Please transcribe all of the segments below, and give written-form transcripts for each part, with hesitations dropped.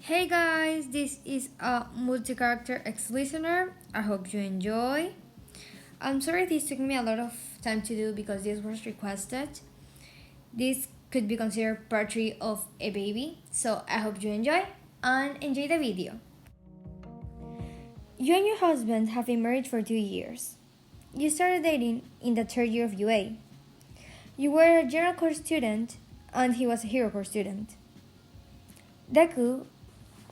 Hey guys, this is a multi-character ex-listener. I hope you enjoy. I'm sorry this took me a lot of time to do because this was requested. This could be considered part 3 of a baby, so I hope you enjoy the video. You and your husband have been married for 2 years. You started dating in the third year of UA. You were a general course student and he was a hero course student. Deku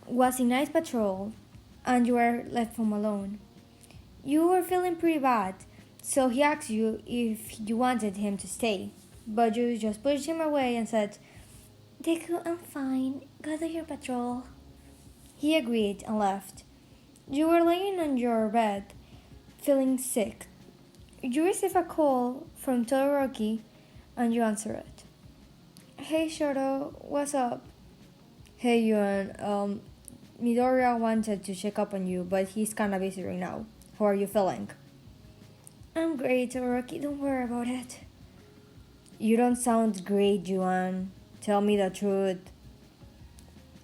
was in night patrol and you were left home alone. You were feeling pretty bad, so he asked you if you wanted him to stay, but you just pushed him away and said, Deku, I'm fine, go to your patrol. He agreed and left. You were laying on your bed, feeling sick. You received a call from Todoroki and you answered it. Hey Sero, what's up? Hey Yuan, Midoriya wanted to check up on you, but he's kinda busy right now. How are you feeling? I'm great, Todoroki, don't worry about it. You don't sound great, Yuan. Tell me the truth.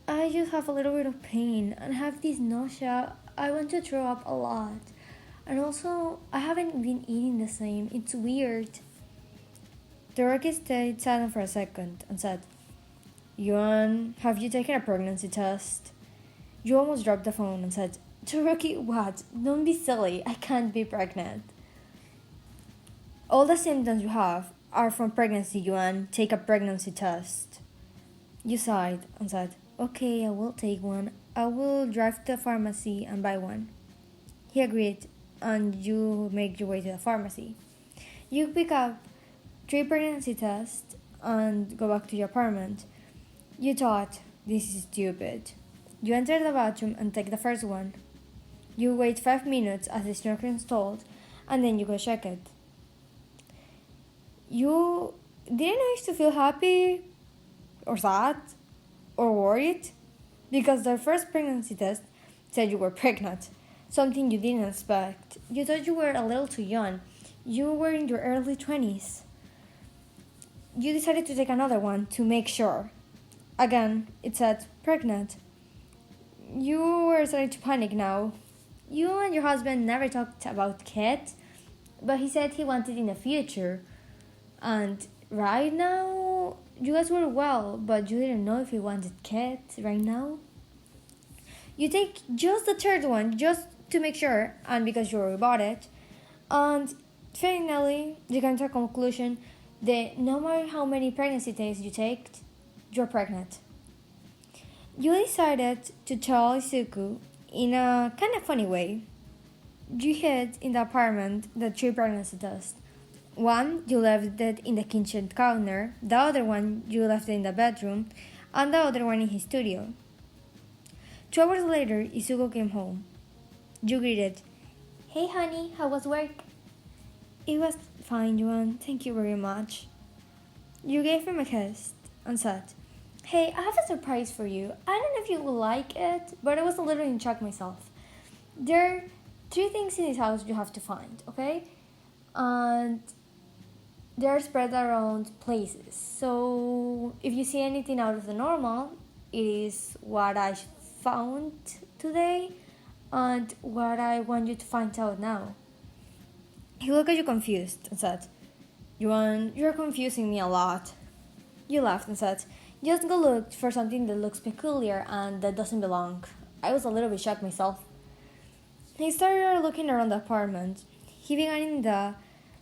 I just have a little bit of pain and have this nausea. I want to throw up a lot. And also, I haven't been eating the same. It's weird. Todoroki stayed silent for a second and said, Yuan, have you taken a pregnancy test? You almost dropped the phone and said, Todoroki, what? Don't be silly. I can't be pregnant. All the symptoms you have are from pregnancy, Yuan. Take a pregnancy test. You sighed and said, Okay, I will take one. I will drive to the pharmacy and buy one. He agreed, and you make your way to the pharmacy. You pick up 3 pregnancy tests and go back to your apartment. You thought, this is stupid. You enter the bathroom and take the first one. You wait 5 minutes as the snorkel is installed, and then you go check it. You didn't know if to feel happy, or sad, or worried, because the first pregnancy test said you were pregnant, something you didn't expect. You thought you were a little too young. You were in your early 20s. You decided to take another one to make sure. Again, it said pregnant. You were starting to panic now. You and your husband never talked about kids, but he said he wanted in the future. And right now, you guys were well, but you didn't know if he wanted kids right now. You take just the third one, just to make sure, and because you already bought it. And finally, you come to a conclusion that no matter how many pregnancy tests you take, you're pregnant. You decided to tell Izuku in a kind of funny way. You hid in the apartment the 3 pregnancy tests. One, you left it in the kitchen counter, the other one, you left it in the bedroom, and the other one in his studio. 2 hours later, Izuku came home. You greeted, Hey honey, how was work? It was fine, Yuan, thank you very much. You gave him a kiss and said, Hey, I have a surprise for you. I don't know if you will like it, but I was a little in shock myself. There are 3 things in this house you have to find, okay? And they're spread around places. So if you see anything out of the normal, it is what I found today and what I want you to find out now. He looked at you confused and said, Yuan, you're confusing me a lot. You laughed and said, Just go look for something that looks peculiar and that doesn't belong. I was a little bit shocked myself. He started looking around the apartment. He began in the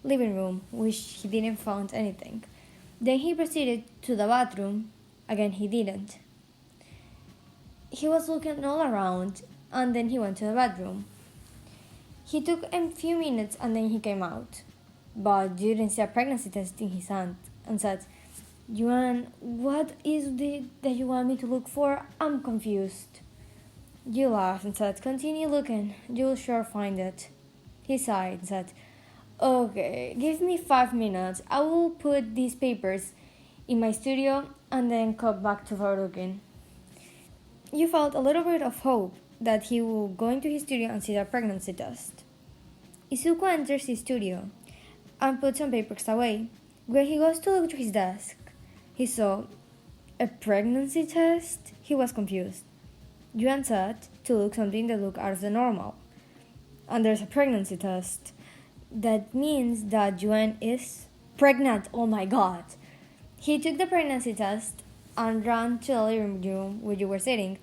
living room, which he didn't find anything. Then he proceeded to the bathroom. Again, he didn't. He was looking all around, and then he went to the bedroom. He took a few minutes and then he came out. But you didn't see a pregnancy test in his hand and said, Yuan, what is it that you want me to look for? I'm confused. You laughed and said, Continue looking. You'll sure find it. He sighed and said, Okay, give me 5 minutes. I will put these papers in my studio and then come back to looking. You felt a little bit of hope that he will go into his studio and see the pregnancy test. Izuku enters his studio and puts some papers away. When he goes to look to his desk, he saw a pregnancy test. He was confused. Yuan said to look something that looked out of the normal. And there's a pregnancy test. That means that Yuan is pregnant. Oh my god. He took the pregnancy test and ran to the living room where you were sitting.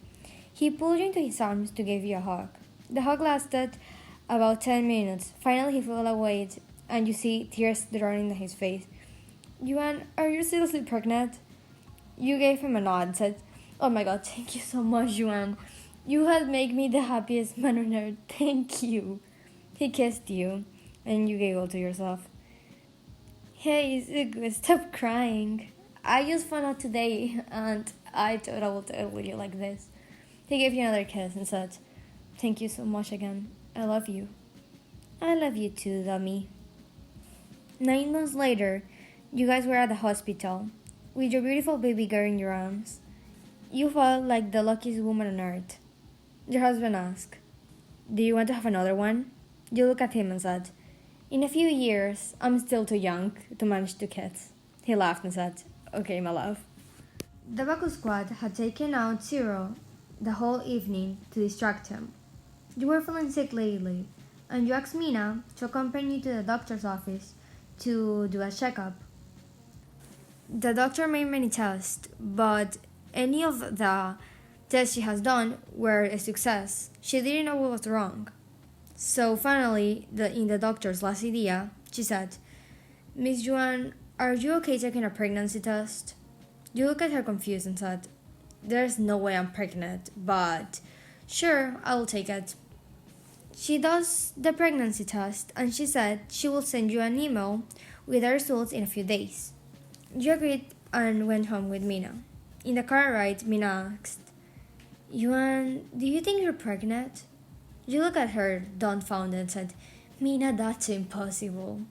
He pulled you into his arms to give you a hug. The hug lasted about 10 minutes. Finally, he fell away, and you see tears running down his face. Yuan, are you seriously pregnant? You gave him a nod and said, oh my god, thank you so much, Yuan. You have made me the happiest man on earth. Thank you. He kissed you, and you giggled to yourself. Hey, Zugu, stop crying. I just found out today, and I thought I would tell you like this. He gave you another kiss and said, thank you so much again. I love you. I love you too, dummy. 9 months later, you guys were at the hospital, with your beautiful baby girl in your arms. You felt like the luckiest woman on earth. Your husband asked, do you want to have another one? You looked at him and said, in a few years, I'm still too young to manage 2 kids. He laughed and said, okay, my love. The Baku squad had taken out Sero the whole evening to distract him. You were feeling sick lately, and you asked Mina to accompany you to the doctor's office to do a checkup. The doctor made many tests, but any of the tests she has done were a success. She didn't know what was wrong. So finally, in the doctor's last idea, she said, Miss Yuan, are you okay taking a pregnancy test? You looked at her confused and said, there's no way I'm pregnant, but sure, I will take it. She does the pregnancy test, and she said she will send you an email with the results in a few days. You agreed and went home with Mina. In the car ride, Mina asked, Yuan, do you think you're pregnant? You looked at her dumbfounded and said, Mina, that's impossible.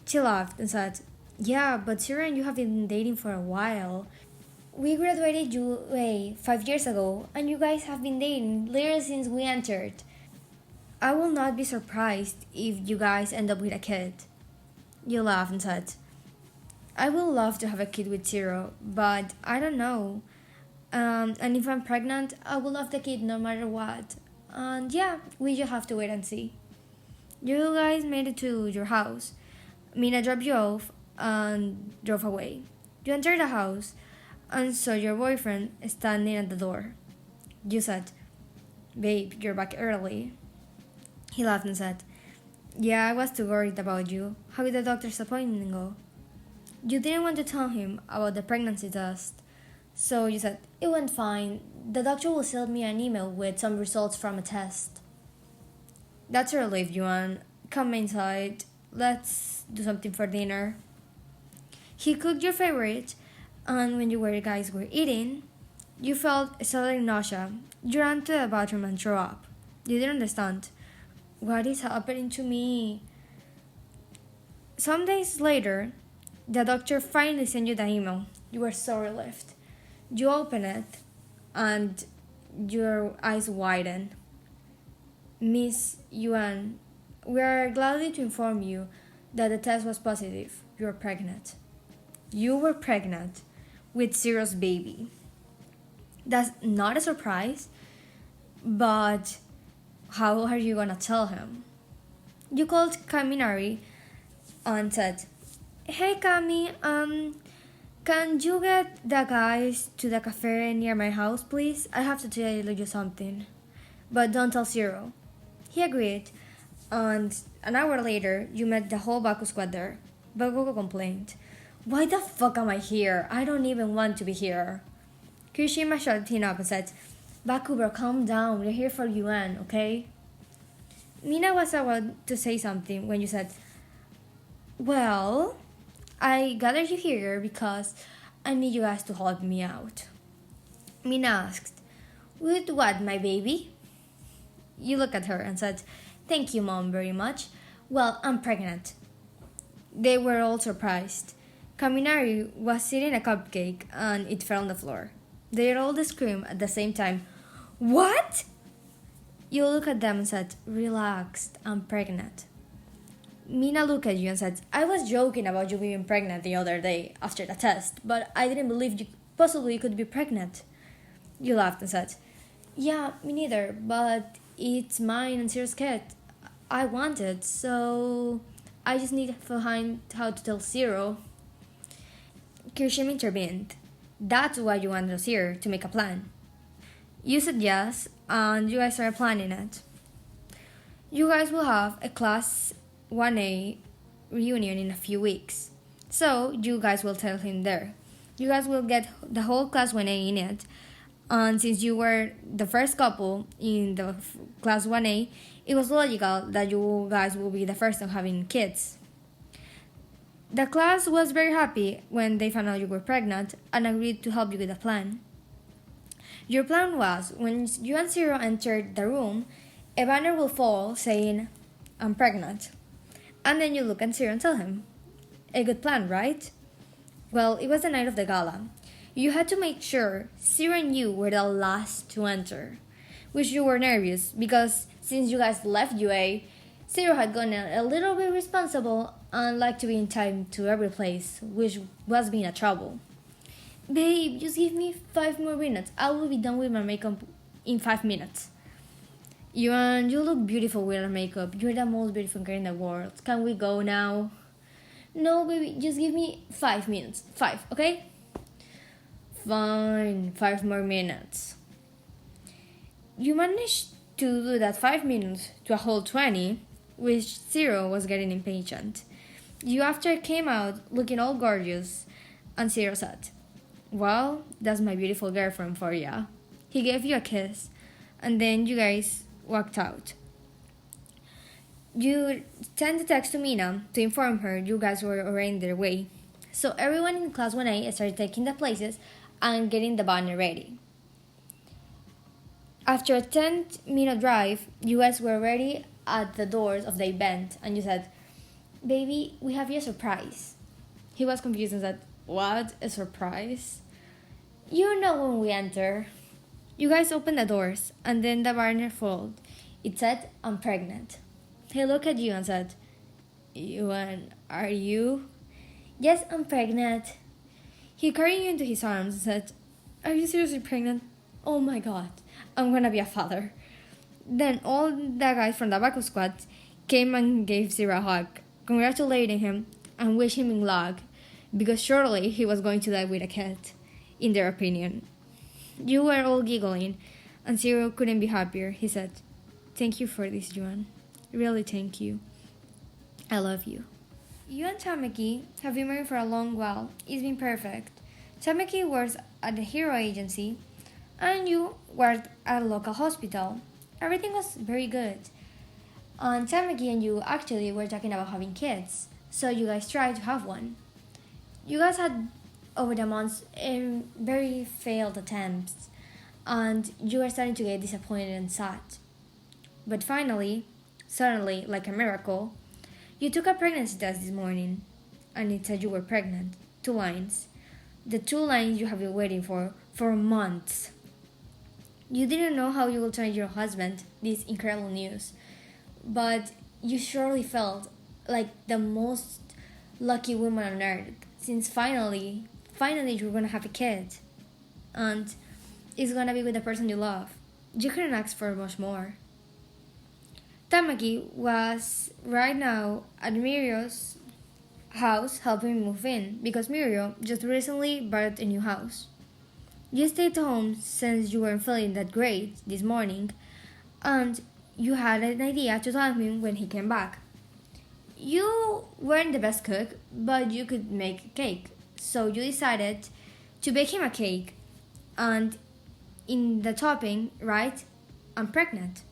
She laughed and said, yeah, but Sero and you have been dating for a while. We graduated UA 5 years ago, and you guys have been dating literally since we entered. I will not be surprised if you guys end up with a kid. You laughed and said, I would love to have a kid with Sero, but I don't know. And if I'm pregnant, I will love the kid no matter what. And yeah, we just have to wait and see. You guys made it to your house. Mina dropped you off and drove away. You entered the house and saw your boyfriend standing at the door. You said, babe, you're back early. He laughed and said, yeah, I was too worried about you. How did the doctor's appointment go? You didn't want to tell him about the pregnancy test, so you said, it went fine. The doctor will send me an email with some results from a test. That's a relief, Yuan. Come inside. Let's do something for dinner. He cooked your favorite, and when you guys were eating, you felt a sudden nausea. You ran to the bathroom and threw up. You didn't understand. What is happening to me? Some days later, the doctor finally sent you the email. You were so relieved. You open it, and your eyes widen. Miss Yuan, we are glad to inform you that the test was positive. You are pregnant. You were pregnant with Sero's baby. That's not a surprise, but how are you gonna tell him? You called Kaminari and said, hey Kami, can you get the guys to the cafe near my house, please? I have to tell you something. But don't tell Sero. He agreed, and an hour later, you met the whole Baku squad there. Baku complained, why the fuck am I here? I don't even want to be here. Kirishima shut him up and said, Baku bro, calm down. We're here for Yuan, okay? Mina was about to say something when you said, well, I gathered you here because I need you guys to help me out. Mina asked, with what, my baby? You looked at her and said, thank you, Mom, very much. Well, I'm pregnant. They were all surprised. Kaminari was eating a cupcake and it fell on the floor. They all screamed at the same time, what? You looked at them and said, relax, I'm pregnant. Mina looked at you and said, I was joking about you being pregnant the other day after the test, but I didn't believe you possibly could be pregnant. You laughed and said, Yeah, me neither, but it's mine and Sarah's cat. I want it, so I just need to find how to tell Zero. Kirshim intervened. That's why you wanted us here, to make a plan. You said yes, and you guys started planning it. You guys will have a class 1A reunion in a few weeks. So you guys will tell him there. You guys will get the whole class 1A in it. And since you were the first couple in the class 1A, it was logical that you guys will be the first of having kids. The class was very happy when they found out you were pregnant and agreed to help you with the plan. Your plan was, when you and Zero entered the room, a banner will fall saying, "I'm pregnant." And then you look at Zero and tell him. A good plan, right? Well, it was the night of the gala. You had to make sure Zero and you were the last to enter, which you were nervous because since you guys left UA, Zero had gotten a little bit responsible and liked to be in time to every place, which was being a trouble. Babe, just give me 5 more minutes. I will be done with my makeup in 5 minutes. You look beautiful with your makeup. You're the most beautiful girl in the world. Can we go now? No, baby, just give me 5 minutes. 5, okay? Fine, 5 more minutes. You managed to do that 5 minutes to a whole 20, which Zero was getting impatient. You after came out looking all gorgeous, and Zero said, "Well, that's my beautiful girlfriend for ya." He gave you a kiss, and then you guys walked out. You sent a text to Mina to inform her you guys were already on their way. So everyone in class 1A started taking the places and getting the banner ready. After a 10-minute drive, you guys were ready at the doors of the event, and you said, "Baby, we have you a surprise." He was confused and said, "What? A surprise?" "You know when we enter." You guys opened the doors, and then the banner folded. It said, "I'm pregnant." He looked at you and said, "Yuan, are you?" "Yes, I'm pregnant." He carried you into his arms and said, "Are you seriously pregnant? Oh my god, I'm gonna be a father." Then all the guys from the Baku squad came and gave Zero a hug, congratulating him and wishing him luck, because surely he was going to die with a cat, in their opinion. You were all giggling, and Zero couldn't be happier. He said, "Thank you for this, Yuan. Really thank you. I love you." You and Tamaki have been married for a long while. It's been perfect. Tamaki works at the Hero agency, and you worked at a local hospital. Everything was very good. And Tamaki and you actually were talking about having kids, so you guys tried to have one. You guys had, over the months, very failed attempts, and you were starting to get disappointed and sad. But finally, suddenly, like a miracle, you took a pregnancy test this morning, and it said you were pregnant. 2 lines. The 2 lines you have been waiting for months. You didn't know how you will tell your husband this incredible news, but you surely felt like the most lucky woman on earth, since finally you're gonna have a kid, and it's gonna be with the person you love. You couldn't ask for much more. Tamaki was right now at Mirio's house helping me move in because Mirio just recently bought a new house. You stayed home since you weren't feeling that great this morning, and you had an idea to tell him when he came back. You weren't the best cook, but you could make a cake, so you decided to bake him a cake, and in the topping, write, "I'm pregnant."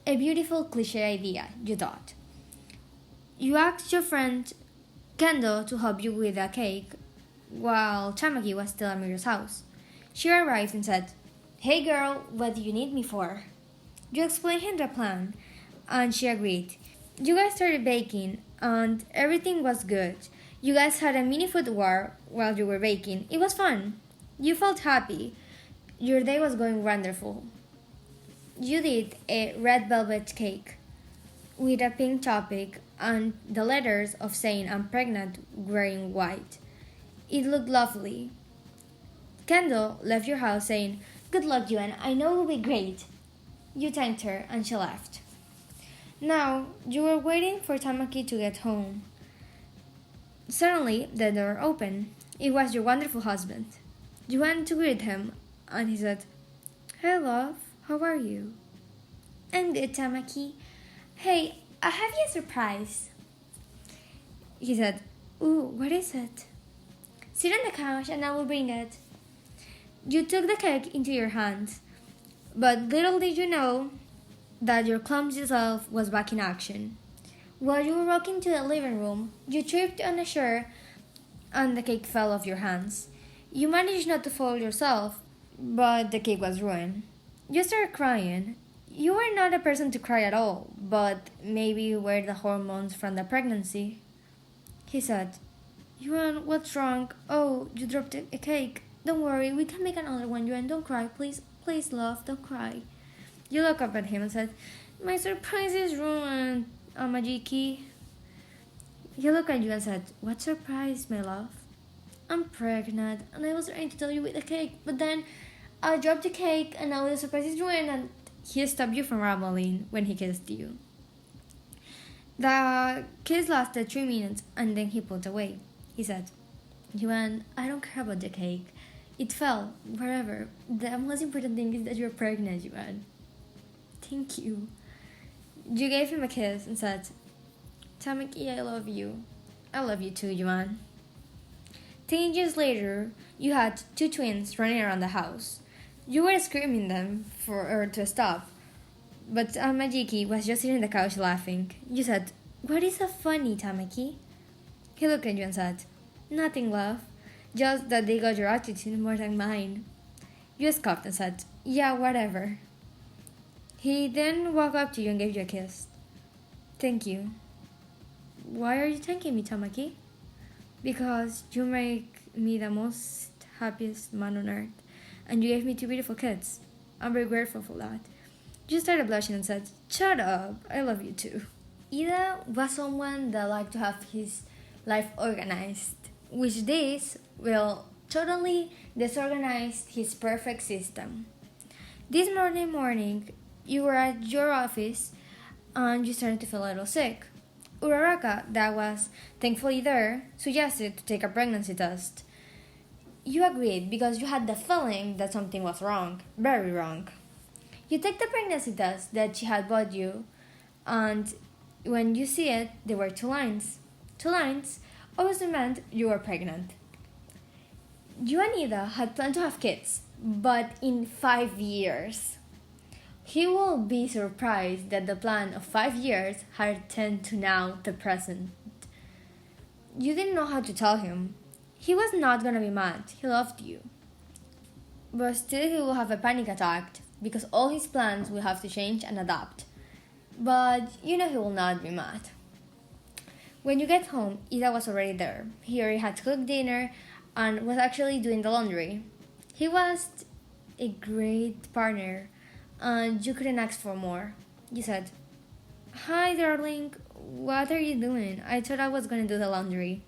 A beautiful cliche idea, you thought. You asked your friend Kendo to help you with the cake while Tamaki was still at Mirio's house. She arrived and said, "Hey girl, what do you need me for?" You explained him the plan, and she agreed. You guys started baking, and everything was good. You guys had a mini food war while you were baking. It was fun. You felt happy. Your day was going wonderful. You did a red velvet cake with a pink topping and the letters of saying "I'm pregnant" wearing white. It looked lovely. Kendall left your house saying, Good luck, Yuan. I know it will be great. You thanked her and she left. Now, you were waiting for Tamaki to get home. Suddenly, the door opened. It was your wonderful husband. You went to greet him, and he said, "Hey, love, how are you?" "I'm good, Tamaki. Hey, I have you a surprise." He said, "Ooh, what is it?" "Sit on the couch and I will bring it." You took the cake into your hands, but little did you know that your clumsy self was back in action. While you were walking to the living room, you tripped on a chair and the cake fell off your hands. You managed not to fall yourself, but the cake was ruined. You started crying. You were not a person to cry at all, but maybe you were the hormones from the pregnancy. He said, "Yuan, what's wrong? Oh, you dropped a cake. Don't worry, we can make another one, Yuan. Don't cry, please. Please, love, don't cry." You looked up at him and said, "My surprise is ruined, Amajiki." He looked at you and said, "What surprise, my love?" "I'm pregnant, and I was trying to tell you with the cake, but then I dropped the cake, and now the surprise is ruined." And he stopped you from rambling when he kissed you. The kiss lasted 3 minutes, and then he pulled away. He said, "Yuan, I don't care about the cake. It fell, wherever. The most important thing is that you're pregnant, Yuan." "Thank you." You gave him a kiss and said, "Tamaki, I love you." "I love you too, Yuan." 10 years later, you had 2 twins running around the house. You were screaming them for her to stop, but Majiki was just sitting on the couch laughing. You said, "What is so funny, Tamaki?" He looked at you and said, "Nothing, love. Just that they got your attitude more than mine." You scoffed and said, "Yeah, whatever." He then walked up to you and gave you a kiss. "Thank you." "Why are you thanking me, Tamaki?" "Because you make me the most happiest man on earth, and you gave me 2 beautiful kids. I'm very grateful for that." You started blushing and said, "Shut up, I love you too." Iida was someone that liked to have his life organized, which this will totally disorganize his perfect system. This morning, you were at your office and you started to feel a little sick. Uraraka, that was thankfully there, suggested to take a pregnancy test. You agreed because you had the feeling that something was wrong, very wrong. You take the pregnancy test that she had bought you, and when you see it, there were 2 lines. 2 lines obviously meant you were pregnant. You and Iida had planned to have kids, but in 5 years. He will be surprised that the plan of 5 years had turned to now the present. You didn't know how to tell him. He was not gonna be mad. He loved you. But still he will have a panic attack because all his plans will have to change and adapt. But you know he will not be mad. When you get home, Iida was already there. He already had cooked dinner and was actually doing the laundry. He was a great partner, and you couldn't ask for more. You said, "Hi, darling, what are you doing? I thought I was going to do the laundry."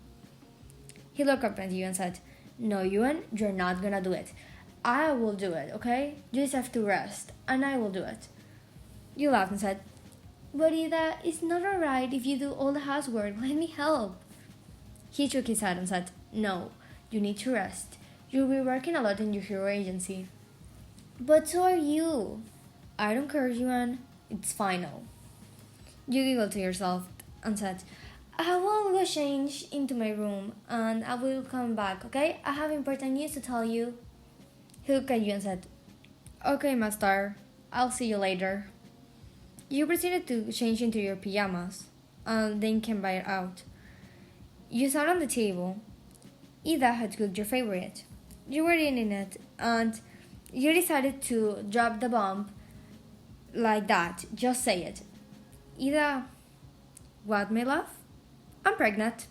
He looked up at you and said, "No, Yuan, you're not going to do it. I will do it, okay? You just have to rest, and I will do it." You laughed and said, "But Iida, it's not alright if you do all the housework. Let me help." He shook his head and said, "No, you need to rest. You'll be working a lot in your hero agency." "But so are you." "I don't care, Yuan. It's final." You giggled to yourself and said, "I will go change into my room and I will come back, okay? I have important news to tell you." He looked at you and said, "Okay, master. I'll see you later." You proceeded to change into your pajamas and then came back out. You sat on the table. Iida had cooked your favorite. You were eating it and you decided to drop the bomb like that. Just say it. "Iida." "What, my love?" "I'm pregnant."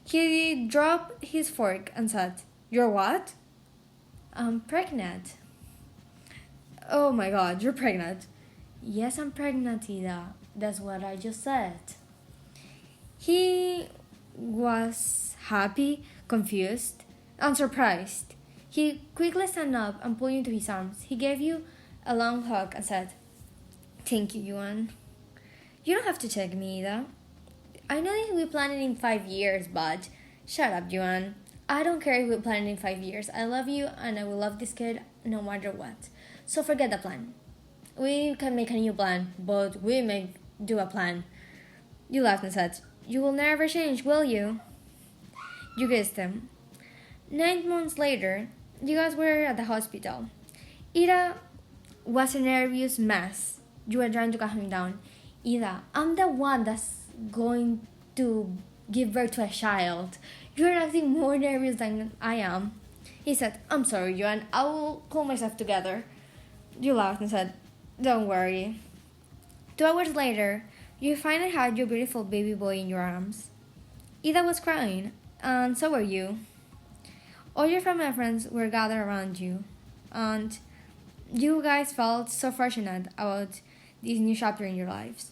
He dropped his fork and said, "You're what?" "I'm pregnant." "Oh my god, you're pregnant." "Yes, I'm pregnant, Iida. That's what I just said." He was happy, confused, and surprised. He quickly stood up and pulled you into his arms. He gave you a long hug and said, "Thank you, Yuan. You don't have to take me, Iida. I know that we planned it in 5 years, but shut up, Yuan. I don't care if we plan it in 5 years. I love you and I will love this kid no matter what. So forget the plan. We can make a new plan, but we may do a plan." You laughed and said, "You will never change, will you?" You kissed him. 9 months later, you guys were at the hospital. Iida was a nervous mess. You were trying to calm him down. "Iida, I'm the one that's going to give birth to a child. You're acting more nervous than I am." He said, "I'm sorry, Yuan. I will pull myself together." You laughed and said, "Don't worry." 2 hours later, you finally had your beautiful baby boy in your arms. Iida was crying, and so were you. All your family and friends were gathered around you, and you guys felt so fortunate about this new chapter in your lives.